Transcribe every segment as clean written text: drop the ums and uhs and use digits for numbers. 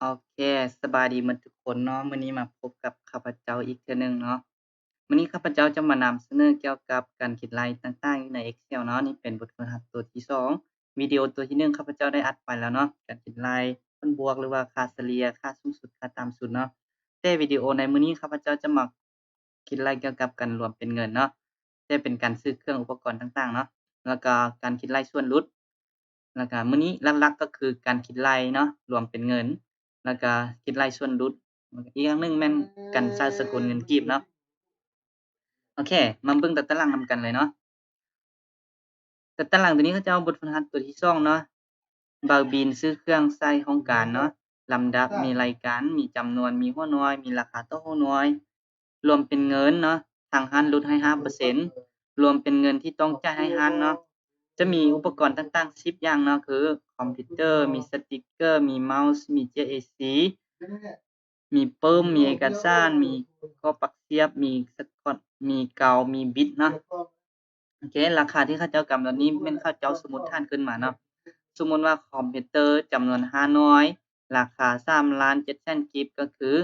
โอเคสบายดีหมดทุกคนเนาะมื้อนี้มาพบกับข้าพเจ้าอีกเทื่อหนึ่งเนาะมื้อนี้ข้าพเจ้าจะมานำเสนอเกี่ยวกับการคิดไลน์ต่างๆใน Excel เนาะนี่เป็นบทฝึกหัดตัวที่2วิดีโอตัวที่1ข้าพเจ้าได้อัดไปแล้วเนาะการคิดไลน์ผลบวกหรือว่าค่าเฉลี่ยค่าสูงสุดค่าต่ำสุดเนาะแต่วิดีโอในมื้อนี้ข้าพเจ้าจะมาคิดไลน์เกี่ยวกับการรวมเป็นเงินเนาะแต่เป็นการซื้อเครื่องอุปกรณ์ต่างๆเนาะแล้วก็การคิดไลน์ส่วนลดแล้วก็มื้อนี้หลักๆก็คือการคิดไลน์เนาะรวมเป็นเงิน แล้วก็คิดรายส่วนลดอีกอย่างหนึ่งแม่นการใช้สกุลเงินกีบเนาะโอเคมาเบิ่งแต่ตารางนำกันเลยเนาะแต่ตารางตัวนี้เขาจะเอาบทฝึกหัดตัวที่2เนาะเบาบินซื้อเครื่องใช้โรงการเนาะลำดับมีรายการมีจำนวนมีหัวหน่วยมีราคาต่อหัวหน่วยรวมเป็นเงินเนาะทางร้านลดให้5%รวมเป็นเงินที่ต้องจ่ายให้ร้านเนาะจะมีอุปกรณ์ต่างๆ10อย่างเนาะคือคอมพิวเตอร์มีสติกเกอร์มีเมาส์มี JAC มีเปิ่มมีเอกสารมีข้อปักเสียบมีสกอตมีกาวมีบิตเนาะโอเคราคาที่เขาเจ้ากำหนดนี้แม่นเขาเจ้าสมมุติฐานขึ้นมาเนาะสมมุติว่าคอมพิวเตอร์จำนวน5หน่วยราคา3,700,000กิกก็คือ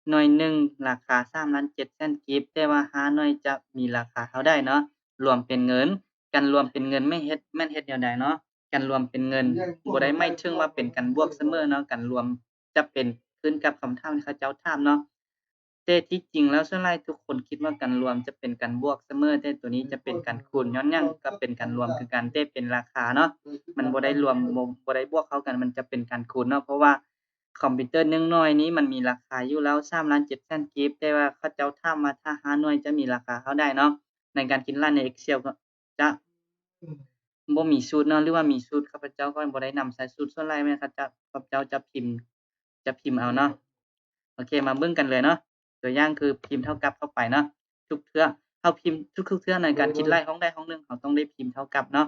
หน่วยหนึ่งราคา3,700,000กิกแต่ว่า5หน่วยจะมีราคาเท่าใดเนาะรวมเป็นเงินการรวมเป็นเงินไม่เฮ็ดแม่นเฮ็ดแนวใดเนาะการรวมเป็นเงินบ่ได้หมายถึงว่าเป็นการบวกเสมอเนาะการรวมจะเป็นขึ้นกับคำถามที่เขาเจ้าถามเนาะแต่ที่จริงแล้วส่วนหลายทุกคนคิดว่าการรวมจะเป็นการบวกเสมอแต่ตัวนี้จะเป็นการคูณย้อนหยังก็เป็นการรวมคือกันแต่เป็นราคาเนาะมันบ่ได้รวมบ่ได้บวกเข้ากันมันจะเป็นการคูณเนาะเพราะว่าคอมพิวเตอร์1หน่วยนี้มันมีราคาอยู่แล้ว3,700,000กิกแต่ว่าเขาเจ้าถามว่าถ้า5หน่วยจะมีราคาเท่าใดเนาะในการคิดรายใน Excel ก็จะ บ่มีสูตรเนาะหรือว่ามีสูตรข้าพเจ้าก็บ่ได้นำใช้สูตรส่วนหลายแม่นข้าพเจ้าจะพิมพ์เอาเนาะโอเคมาเบิ่งกันเลยเนาะตัวอย่างคือพิมพ์เท่ากับเข้าไปเนาะทุกเทื่อเราพิมพ์ทุกๆเทื่อในการคิดไล่ห้องใดห้องหนึ่งเราต้องได้พิมพ์เท่ากับเนาะ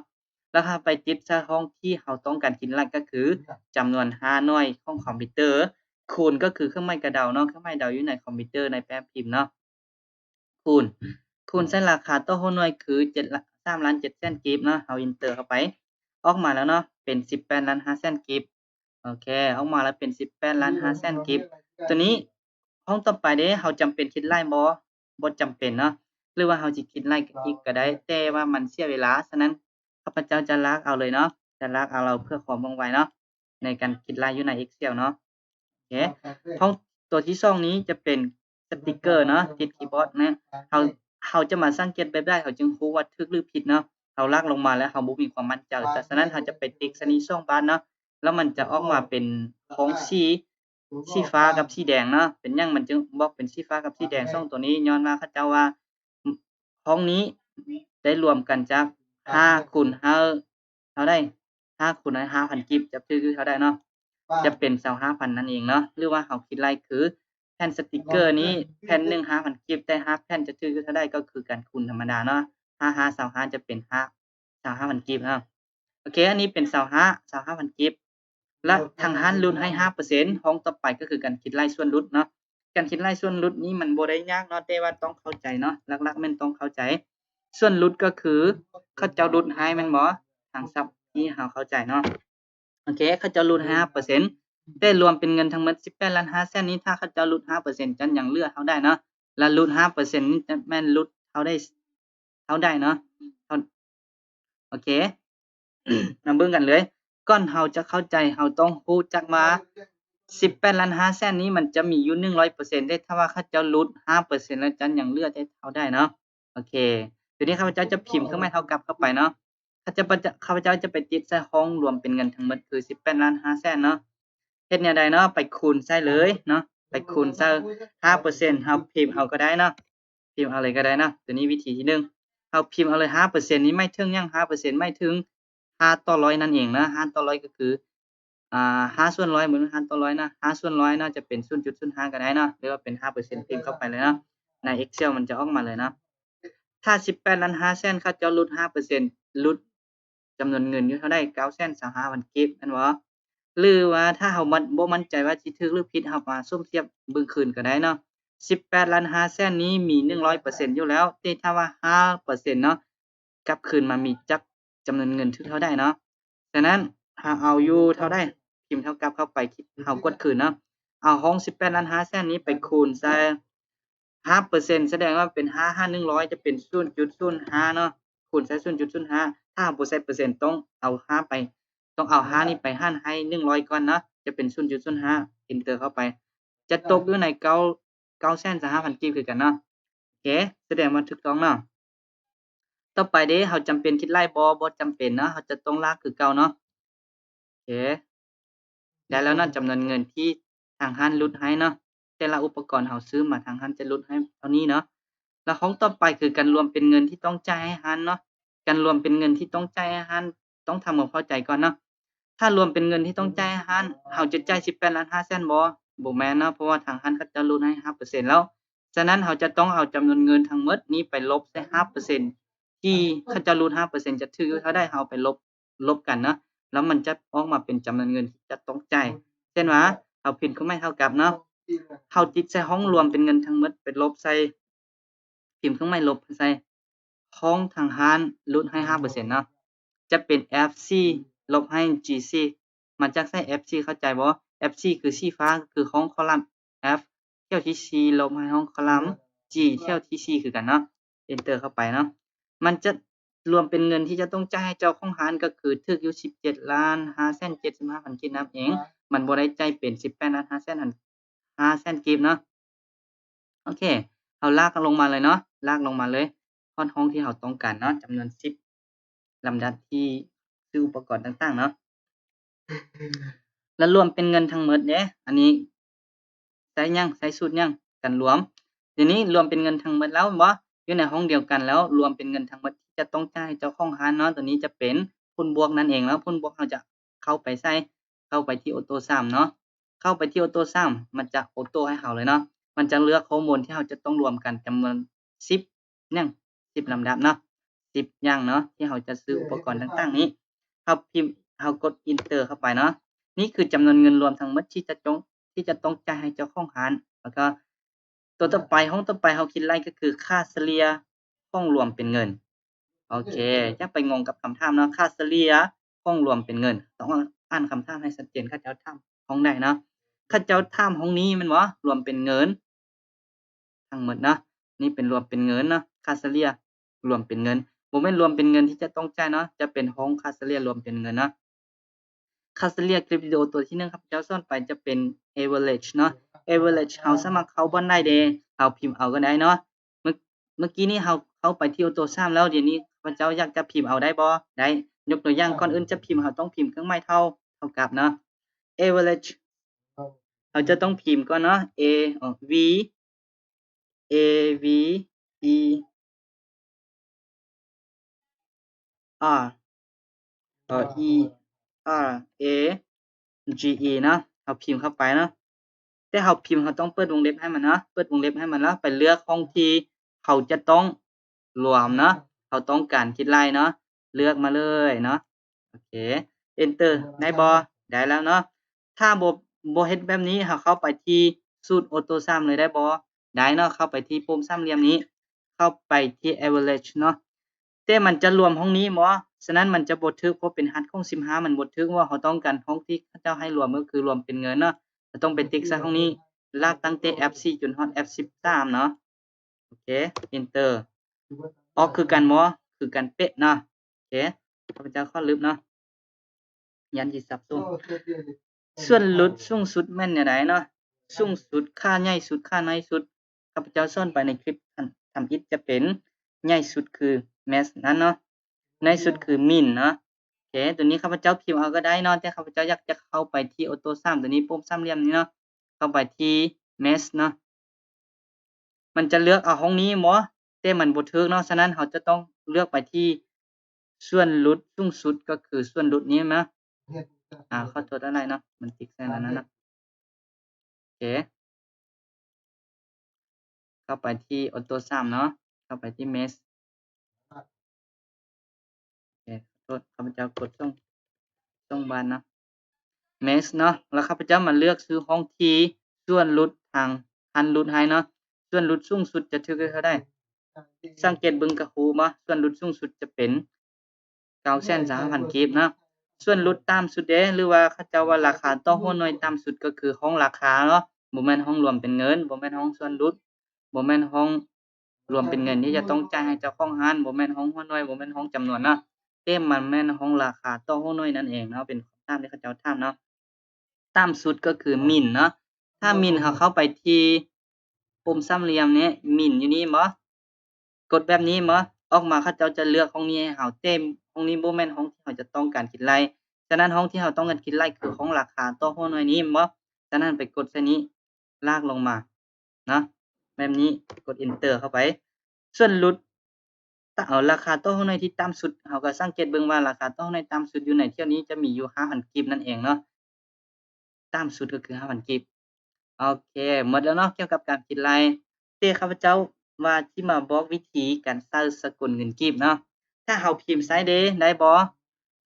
แล้วถ้าไปติดใส่ห้องที่เราต้องการคิดไล่ก็คือจำนวน5หน่วยของคอมพิวเตอร์คูณก็คือเครื่องหมายกระเดาเนาะเครื่องหมายเดาอยู่ในคอมพิวเตอร์ในแป้นพิมพ์เนาะ คูณใส่ราคาต่อหัวหน่วยคือ3,700,000กีบเนาะเอาอินเตอร์เข้าไปออกมาแล้วเนาะเป็น18,500,000กีบโอเคออกมาแล้วเป็น18,500,000กีบตัวนี้ห้องต่อไปเด้เราจำเป็นคิดไล่บ่จำเป็นเนาะหรือว่าเราสิคิดไล่อีกก็ได้แต่ว่ามันเสียเวลาฉะนั้นข้าพเจ้าจะลากเอาเลยเนาะจะลากเอาเราเพื่อความว่องไวเนาะในการคิดไล่อยู่ใน Excel เนาะโอเคห้องตัวที่2นี้จะเป็นสติกเกอร์เนาะติดคีย์บอร์ดนะ เราจะมาสังเกตแบบใดเราจึงรู้ว่าถูกหรือผิดเนาะเราลากลงมาแล้วเราบ่มีความมั่นใจแต่ฉะนั้นเราจะไปติ๊กใส่นี้2บานเนาะแล้วมันจะออกมาเป็นของสีฟ้ากับสีแดงเนาะเป็นหยังมันจึงบอกเป็นสีฟ้ากับสีแดง2ตัวนี้ย้อนว่าเขาเจ้าว่าของนี้ได้รวมกันจาก5คูณ5เท่าใด5คูณ5,000กิบจะคือเท่าใดเนาะจะเป็น25,000นั่นเองเนาะหรือว่าเราคิดไล่คือ แผ่นสติกเกอร์นี้แผ่นหนึ่ง5,000กิบแต่5แผ่นจะถือเท่าใดก็คือการคูณธรรมดาเนาะ5 ๆ 25จะเป็น25,000กิบเนาะโอเคอันนี้เป็น25,000กิบและทางร้านลดให้5%ของต่อไปก็คือการคิดรายส่วนลดเนาะการคิดรายส่วนลดนี้มันบ่ได้ยากเนาะแต่ว่าต้องเข้าใจเนาะหลักๆแม่นต้องเข้าใจส่วนลดก็คือเขาเจ้าลดให้แม่นบ่ทางศัพท์ที่เราเข้าใจเนาะโอเคเขาเจ้าลดให้5%แต่รวมเป็นเงินทั้งหมด18,500,000นี้ถ้าเขาเจ้าลด5%จั่นยังเหลือเราได้เนาะแล้วลด5%นี้จะแม่นลดเราได้เราได้เนาะเราโอเค มาเบิ่งกันเลยก่อนเราจะเข้าใจเราต้องรู้จักว่า18,500,000นี้มันจะมีอยู่100%เดะถ้าว่าเขาเจ้าลด5%แล้วจั่นยังเหลือให้เราได้เนาะโอเคทีนี้ข้าพเจ้าจะพิมพ์เครื่องหมายเท่ากับเข้าไปเนาะข้าพเจ้าจะไปติดใส่ห้องรวมเป็นเงินทั้งหมดคือ18,500,000เนาะเฮ็ดแนวใดเนาะไปคูณใส่เลยเนาะไปคูณใส่5%เราพิมพ์เอาก็ได้เนาะพิมพ์เอาเลยก็ได้เนาะตัวนี้วิธีที่1เราพิมพ์เอาเลย5%นี้หมายถึงหยัง5%หมายถึง5/100นั่นเองนะ5/100ก็คือ5/100เหมือน5/100นะ5/100น่าจะเป็น0.05ก็ได้เนาะหรือว่าเป็น5%พิมพ์เข้าไปเลยเนาะใน Excel มันจะออกมาเลยเนาะถ้า18,500,000เขาเจ้าลด5%ลดจำนวนเงินอยู่เท่าใด925,000กีบแม่นบ่หรือว่าถ้าเราบ่มั่นใจว่าสิถูกหรือผิดเรามาสุ่มเทียบเบิ่งคืนก็ได้เนาะ18,500,000นี้มี100%อยู่แล้วแต่ถ้าว่า5%เนาะกลับคืนมามีจักจำนวนเงินคือเท่าใดเนาะฉะนั้นถ้าเอาอยู่เท่าใดพิมพ์เท่ากับเข้าไปเรากดคืนเนาะ เอาห้อง 18,500,000 นี้ไปคูณใส่ 0.5% แสดงว่าเป็น 5 100 จะเป็น 0.05 เนาะคูณใส่ 0.05 ถ้าบ่ใส่เปอร์เซ็นต์ต้องเอา5ไปต้องเอา5นี้ไปหารให้100ก่อนเนาะจะเป็น 0.05 enter เข้าไปจะตกอยู่ใน9,925,000 กีบคือกันเนาะโอเคแสดงว่าถูกต้องเนาะต่อไปเด้เราจำเป็นคิดไล่บ่จำเป็นเนาะเราจะต้องลากคือเก่าเนาะโอเคได้แล้วเนาะจำนวนเงินที่ทางร้านลดให้เนาะแต่ละอุปกรณ์เราซื้อมาทางร้านจะลดให้เท่านี้เนาะแล้วของต่อไปคือการรวมเป็นเงินที่ต้องจ่ายให้ร้านเนาะการรวมเป็นเงินที่ต้องจ่ายให้ร้านต้องทำความเข้าใจก่อนเนาะถ้ารวมเป็นเงินที่ต้องจ่ายให้ร้านเราจะจ่าย 18,500,000 บ่แม่นเนาะเพราะว่าทางร้านเขาจะลดให้ 5% แล้วฉะนั้นเราจะต้องเอาจำนวนเงินทั้งหมดนี้ไปลบใส่ 5% ที่เขาจะลด 5% จะถือเท่าใดเราไปลบกันเนาะ แล้วมันจะออกมาเป็นจำนวนเงินที่จะต้องจ่ายเช่นว่าเราพิมพ์เครื่องหมายเท่ากับเนาะเราติดใส่ห้องรวมเป็นเงินทั้งหมดไปลบใส่พิมพ์เครื่องหมายลบใส่ห้องทางร้านลดให้ 5% เนาะจะเป็น FC ลบให้ GC มาจากใช้ FC เข้าใจบ่ FC คือสีฟ้าคือห้องคอลัมน์ F เที่ยวที่ C ลบให้ห้องคอลัมน์ G เที่ยวที่ C คือกันเนาะ enter เข้าไปเนาะมันจะรวมเป็นเงินที่จะต้องจ่ายให้เจ้าของร้านก็คือถึกอยู่ 17,575,000 กีบนั่นเองมันบ่ได้จ่ายเป็น 18,500,000 หั้น 500,000 กีบเนาะโอเคเราลากลงมาเลยเนาะลากลงมาเลยฮอดห้องที่เราต้องการเนาะจำนวน10ลำดับที่ซื้ออุปกรณ์ต่างๆเนาะแล้วรวมเป็นเงินทั้งหมดเด้อันนี้ใช้ยังใช้สูตรยังกันรวมทีนี้รวมเป็นเงินทั้งหมดแล้วบ่อยู่ในห้องเดียวกันแล้วรวมเป็นเงินทั้งหมดที่จะต้องจ่ายให้เจ้าของร้านเนาะตัวนี้จะเป็นผลบวกนั่นเองแล้วผลบวกเราจะเข้าไปใส่เข้าไปที่ออโตซัมเนาะเข้าไปที่ออโตซัมมันจะออโตให้เราเลยเนาะมันจะเลือกข้อมูลที่เราจะต้องรวมกันจำนวน10อย่าง10ลำดับเนาะ10อย่างเนาะที่เราจะซื้ออุปกรณ์ต่างๆนี้เราพิมพ์เรากด enter เข้าไปเนาะนี่คือจำนวนเงินรวมทั้งหมดที่จะต้องจ่ายให้เจ้าของร้านแล้วก็ตัวต่อไปห้องต่อไปเราคิดไล่ก็คือค่าเฉลี่ยห้องรวมเป็นเงินโอเคอย่าไปงงกับคำถามเนาะค่าเฉลี่ยห้องรวมเป็นเงินต้องอ่านคำถามให้ชัดเจนเขาเจ้าถามห้องใดเนาะเขาเจ้าถามห้องนี้แม่นบ่รวมเป็นเงินทั้งหมดเนาะนี่เป็นรวมเป็นเงินเนาะค่าเฉลี่ยรวมเป็นเงินบ่แม่นรวมเป็นเงินที่จะต้องจ่ายเนาะจะเป็นห้องค่าเฉลี่ยรวมเป็นเงินเนาะ คัสเรียคลิปวิดีโอตัวที่1ครับเจ้าสอนไปจะเป็น average เนาะ average เราสามารถเข้าบ่ได้เดะเราพิมพ์เอาก็ได้เนาะเมื่อกี้นี้เราเข้าไปที่ Auto Sum แล้วเดี๋ยวนี้ข้าพเจ้าอยากจะพิมพ์เอาได้บ่ได้ยกตัวอย่างก่อนอื่นจะพิมพ์เราต้องพิมพ์เครื่องหมายเท่ากับเนาะ average เราจะต้องพิมพ์ก่อนเนาะ v a v e r e r a g e เนาะเราพิมพ์เข้าไปเนาะแต่เราพิมพ์เราต้องเปิดวงเล็บให้มันเนาะเปิดวงเล็บให้มันแล้วไปเลือกห้องที่เขาจะต้องรวมเนาะเราต้องการคิดไล่เนาะเลือกมาเลยเนาะโอเค enter ได้บ่ได้แล้วเนาะถ้าบ่เฮ็ดแบบนี้เราเข้าไปที่สูตร Auto Sum เลยได้บ่ได้เนาะเข้าไปที่ปุ่มสามเหลี่ยมนี้เข้าไปที่ average เนาะแต่มันจะรวมห้องนี้บ่ฉะนั้นมันจะบ่ถึกเพราะเป็นรหัสของ15มันบ่ถึกว่าเราต้องการห้องที่เขาเจ้าให้รวมก็คือรวมเป็นเงินเนาะเราต้องไปติ๊กใส่ห้องนี้ลากตั้งแต่ F4 จนฮอด F13 เนาะโอเค enter ออกคือกันบ่คือกันเป๊ะเนาะโอเคข้าพเจ้าขอลบเนาะยันสิสับสนส่วนลดสูงสุดแม่นแนวใดเนาะสูงสุดค่าใหญ่สุดค่าน้อยสุดข้าพเจ้าสอนไปในคลิปทำอิฐจะเป็นใหญ่สุดคือ max นั้นเนาะน้อยสุดคือ min เนาะโอเคตัวนี้ข้าพเจ้าพิมพ์เอาก็ได้เนาะแต่ข้าพเจ้าอยากจะเข้าไปที่ Auto Sum ตัวนี้ปุ่มสามเหลี่ยมนี้เนาะเข้าไปที่ max เนาะมันจะเลือกเอาห้องนี้บ่แต่มันบ่ถึกเนาะฉะนั้นเราจะต้องเลือกไปที่ส่วนลดสูงสุดก็คือส่วนลดนี้นะขอโทษอะไรเนาะมันติ๊กใส่อันนั้นน่ะโอเคเข้าไปที่ Auto Sum เนาะเข้าไปที่ max โอเคขอโทษข้าพเจ้ากดส่งบานเนาะ max เนาะแล้วข้าพเจ้ามาเลือกซื้อห้องที่ส่วนลดทางหันลดให้เนาะส่วนลดสูงสุดจะถึกเท่าใดสังเกตเบิ่งกับครูบ่ส่วนลดสูงสุดจะเป็น 930,000 กีบเนาะส่วนลดต่ำสุดเด้หรือว่าเขาเจ้าว่าราคาต่อหุ้นน้อยต่ำสุดก็คือห้องราคาเนาะ บ่แม่นห้องรวมเป็นเงินบ่แม่นห้องส่วนลดบ่แม่นห้องรวมเป็นเงินที่จะต้องจ่ายให้เจ้าของร้านบ่แม่นห้องหัวหน่วยบ่แม่นห้องจำนวนเนาะแต่มันแม่นห้องราคาต่อหัวหน่วยนั่นเองเนาะเป็นตามที่เขาเจ้าถามเนาะต่ำสุดก็คือ Min เนาะถ้า Min เราเข้าไปที่ปุ่มสามเหลี่ยมนี้ Min อยู่นี่บ่กดแบบนี้บ่ออกมาเขาเจ้าจะเลือกห้องนี้ให้เราแต่ห้องนี้บ่แม่นห้องที่เราจะต้องการคิดไล่ฉะนั้นห้องที่เราต้องการคิดไล่คือห้องราคาต่อหัวหน่วยนี้บ่ฉะนั้นไปกดไส้นี้ลากลงมาเนาะแบบนี้กด Enter เข้าไปส่วนลดเอาราคาต่อหัวหน่วยที่ต่ำสุดเราก็สังเกตเบิ่งว่าราคาต่อหัวหน่วยต่ำสุดอยู่ในเที่ยวนี้จะมีอยู่ 5,000 กีบนั่นเองเนาะต่ำสุดก็คือ 5,000 กีบโอเคหมดแล้วเนาะเกี่ยวกับการคิดไล่ที่ข้าพเจ้าว่าสิมาบอกวิธีการใช้สกุลเงินกีบเนาะถ้าเราพิมพ์ใส่เดะได้บ่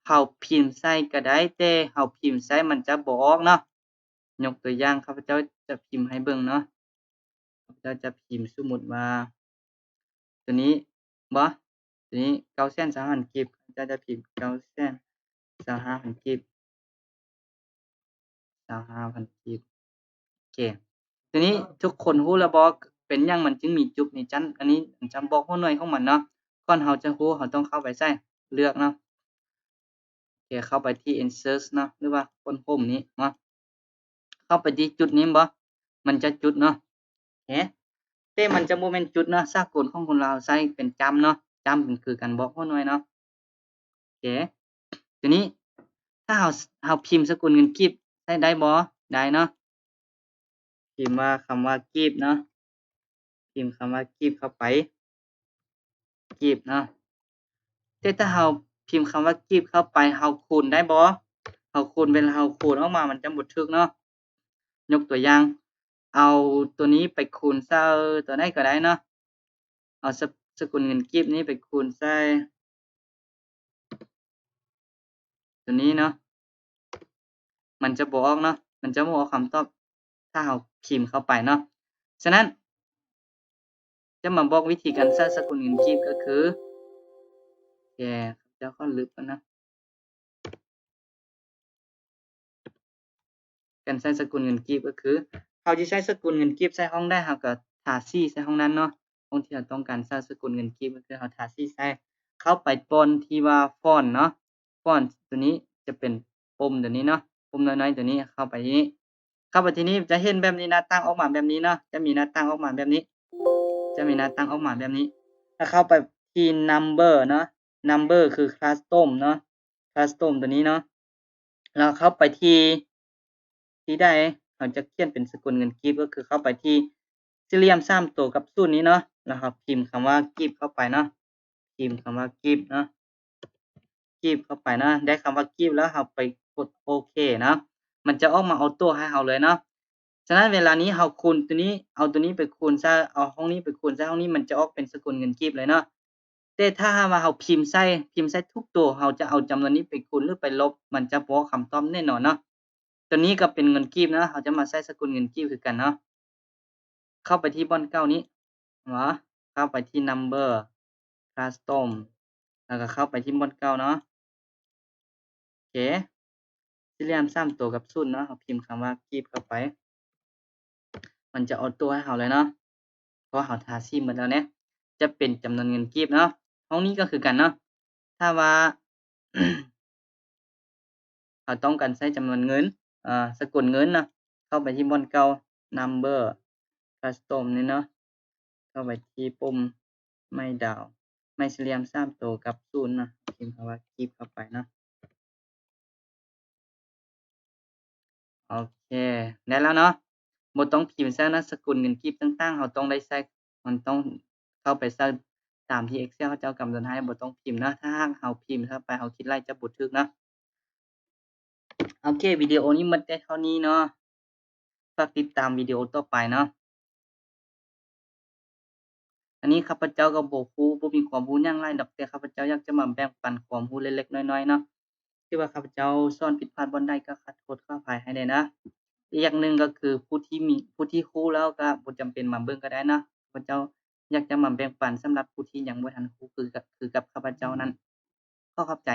เราพิมพ์ใส่ก็ได้แต่เราพิมพ์ใส่มันจะบ่ออกเนาะยกตัวอย่างข้าพเจ้าจะพิมพ์ให้เบิ่งเนาะข้าพเจ้าจะพิมพ์สมมุติว่าตัวนี้บ่ตัวนี้ 920,000 กีบข้าพเจ้าจะพิมพ์ 925,000 กีบ 25,000 กีบโอเคทีนี้ทุกคนรู้แล้วบ่เป็นหยังมันจึงมีจุดนี่จั่นอันนี้จำบอกหัวหน่วยของมันเนาะก่อนเราจะรู้เราต้องเข้าไปใส่เลือกเนาะโอเคเข้าไปที่ insert เนาะหรือว่าค้นพบนี้เนาะเข้าไปที่จุดนี้บ่มันจะจุดเนาะโอเคแต่มันจะบ่แม่นจุดเนาะสากลของคนลาวใช้เป็นจำเนาะจำเป็นคือการบอกหัวหน่วยเนาะโอเคทีนี้ถ้าเราพิมพ์สกุลเงินกีบใช้ได้บ่ได้เนาะพิมพ์ว่าคำว่ากีบเนาะพิมพ์คำว่ากีบเข้าไปกีบเนาะแต่ถ้าเราพิมพ์คำว่ากีบเข้าไปเราคูณได้บ่เราคูณเวลาเราคูณออกมามันจะบ่ถูกเนาะยกตัวอย่างเอาตัวนี้ไปคูณใส่ตัวใดก็ได้เนาะเอาสกุลเงินกีบนี้ไปคูณใส่ตัวนี้เนาะมันจะบ่ออกเนาะมันจะบ่ออกคำตอบถ้าเราพิมพ์เข้าไปเนาะฉะนั้นจะมาบอกวิธีการใช้สกุลเงินกีบก็คือแค่เดี๋ยวขอลึกก่อนนะการใช้สกุลเงินกีบก็คือเราสิใช้สกุลเงินกีบใส่ห้องได้เราก็ทาสีใส่ห้องนั้นเนาะห้องที่เราต้องการใช้สกุลเงินกีบก็คือเราทาสีใส่เข้าไปปนที่ว่าฟอนต์เนาะฟอนต์ตัวนี้จะเป็นปุ่มตัวนี้เนาะปุ่มน้อยๆตัวนี้เข้าไปที่นี้เข้าไปที่นี้จะเห็นแบบนี้หน้าตั้งออกมาแบบนี้เนาะจะมีหน้าตั้งออกมาแบบนี้จะมีหน้าตั้งออกมาแบบนี้ถ้าเข้าไปที่ number เนาะ number คือ custom เนาะ custom ตัวนี้เนาะแล้วเข้าไปที่ใดเราจะเขียนเป็นสกุลเงินกีบก็คือเข้าไปที่สี่เหลี่ยม3ตัวกับศูนย์นี้เนาะแล้วเราพิมพ์คำว่ากีบเข้าไปเนาะพิมพ์คำว่ากีบเนาะกีบเข้าไปนะได้คำว่ากีบแล้วเราไปกดโอเคเนาะมันจะออกมาออโตให้เราเลยเนาะฉะนั้นเวลานี้เราคูณตัวนี้เอาตัวนี้ไปคูณซะเอาห้องนี้ไปคูณซะห้องนี้มันจะออกเป็นสกุลเงินกีบเลยเนาะแต่ถ้าหากว่าเราพิมพ์ใส่ทุกตัวเราจะเอาจำนวนนี้ไปคูณหรือไปลบมันจะบ่คำตอบแน่นอนเนาะตัวนี้ก็เป็นเงินกีบนะเราจะมาใส่สกุลเงินกีบคือกันเนาะเข้าไปที่บ่อนเก้านี้เนาะเข้าไปที่ number custom แล้วก็เข้าไปที่บ่อนเก้าเนาะโอเคสี่เหลี่ยม3ตัวกับศูนย์เนาะเราพิมพ์คำว่ากีบเข้าไปมันจะออโตให้เราเลยเนาะเพราะเราทาสีหมดแล้วเนี่ยจะเป็นจำนวนเงินกีบเนาะห้องนี้ก็คือกันเนาะถ้าว่า เราต้องการใช้จำนวนเงินสกุลเงินเนาะเข้าไปที่บ่อนเก่า number custom นี่เนาะเข้าไปที่ปุ่มไม้ดาวไม้สี่เหลี่ยม3ตัวกับ0เนาะพิมพ์คำว่ากีบเข้าไปเนาะโอเคได้แล้วเนาะบ่ต้องพิมพ์ใส่นะสกุลเงินกีบต่างๆเราต้องได้ใส่มันต้องเข้าไปใส่ตามที่ Excel เขาเจ้ากำหนดให้บ่ต้องพิมพ์นะถ้าหากเราพิมพ์เข้าไปเราคิดไล่จะบ่ถูกเนาะโอเควิดีโอนี้หมดแต่เท่านี้เนาะฝากติดตามวิดีโอต่อไปเนาะอันนี้ข้าพเจ้าก็บ่รู้บ่มีความรู้หยังหลายดอกแต่ข้าพเจ้าอยากจะมาแบ่งปันความรู้เล็กๆน้อยๆเนาะที่ว่าข้าพเจ้าสอนผิดพลาดบ่อนใดก็ขอโทษขออภัยให้ด้วยนะอีกอย่างหนึ่งก็คือผู้ที่รู้แล้วก็บ่จำเป็นมาเบิ่งก็ได้เนาะข้าพเจ้าอยากจะมาแบ่งปันสำหรับผู้ที่ยังบ่ทันรู้คือกับข้าพเจ้านั้นขอขอบใจ